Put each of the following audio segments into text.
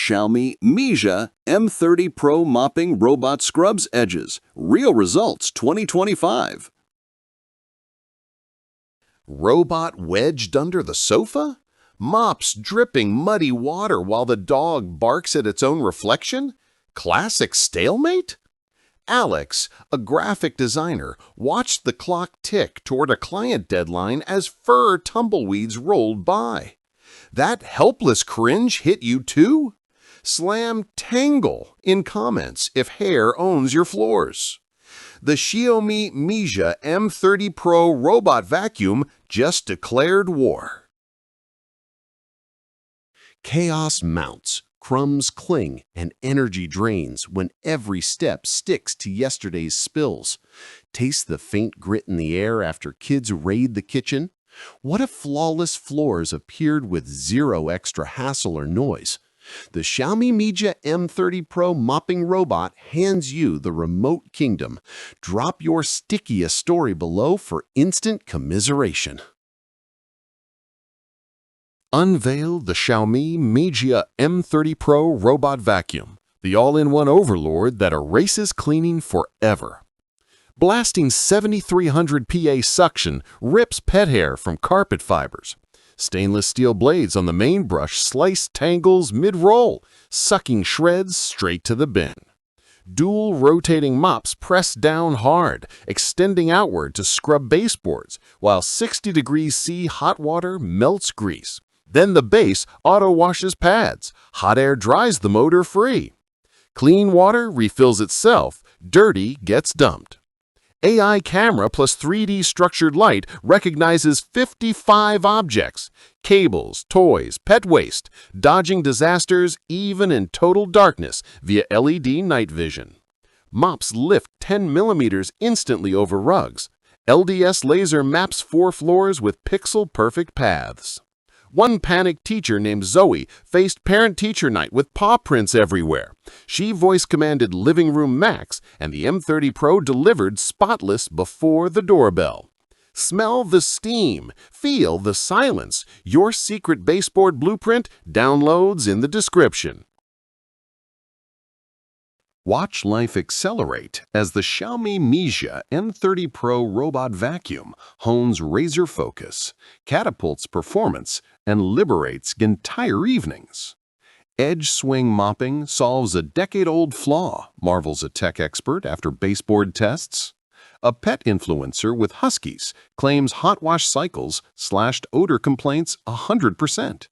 Xiaomi Mijia M30 Pro Mopping Robot Scrubs Edges. Real results 2025. Robot wedged under the sofa? Mops dripping muddy water while the dog barks at its own reflection? Classic stalemate? Alex, a graphic designer, watched the clock tick toward a client deadline as fur tumbleweeds rolled by. That helpless cringe hit you too? Slam tangle in comments if hair owns your floors. The Xiaomi Mijia M30 Pro robot vacuum just declared war. Chaos mounts, crumbs cling, and energy drains when every step sticks to yesterday's spills. Taste the faint grit in the air after kids raid the kitchen? What if flawless floors appeared with zero extra hassle or noise? The Xiaomi Mijia M30 Pro mopping robot hands you the remote kingdom. Drop your stickiest story below for instant commiseration. Unveil the Xiaomi Mijia M30 Pro robot vacuum, the all-in-one overlord that erases cleaning forever. Blasting 7,300 PA suction rips pet hair from carpet fibers. Stainless steel blades on the main brush slice tangles mid-roll, sucking shreds straight to the bin. Dual rotating mops press down hard, extending outward to scrub baseboards, while 60 degrees C hot water melts grease. Then the base auto-washes pads. Hot air dries the motor free. Clean water refills itself. Dirty gets dumped. AI camera plus 3D structured light recognizes 55 objects, cables, toys, pet waste, dodging disasters even in total darkness via LED night vision. Mops lift 10 millimeters instantly over rugs. LDS laser maps 4 floors with pixel-perfect paths. One panicked teacher named Zoe faced parent-teacher night with paw prints everywhere. She voice-commanded Living Room Max, and the M30 Pro delivered spotless before the doorbell. Smell the steam. Feel the silence. Your secret baseboard blueprint downloads in the description. Watch life accelerate as the Xiaomi Mijia M30 Pro robot vacuum hones razor focus, catapults performance, and liberates entire evenings. Edge swing mopping solves a decade-old flaw, marvels a tech expert after baseboard tests. A pet influencer with huskies claims hot wash cycles slashed odor complaints 100%.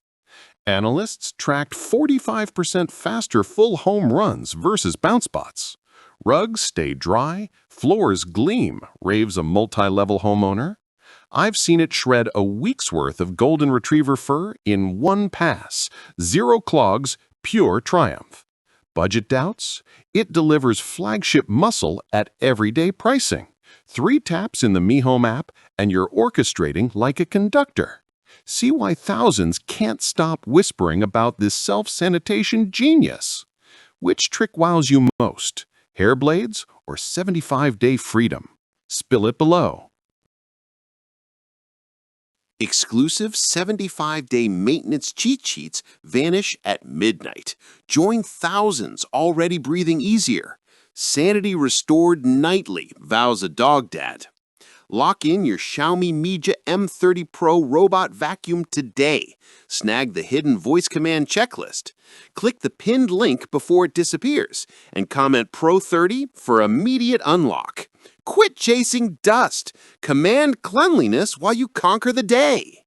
Analysts tracked 45% faster full home runs versus bounce spots. Rugs stay dry, floors gleam, raves a multi-level homeowner. I've seen it shred a week's worth of golden retriever fur in one pass. Zero clogs, pure triumph. Budget doubts? It delivers flagship muscle at everyday pricing. 3 taps in the Mi Home app and you're orchestrating like a conductor. See why thousands can't stop whispering about this self-sanitation genius. Which trick wows you most? Hair blades or 75-day freedom? Spill it below. Exclusive 75-day maintenance cheat sheets vanish at midnight. Join thousands already breathing easier. Sanity restored nightly, vows a dog dad. Lock in your Xiaomi Mijia M30 Pro robot vacuum today. Snag the hidden voice command checklist. Click the pinned link before it disappears and comment Pro30 for immediate unlock. Quit chasing dust. Command cleanliness while you conquer the day.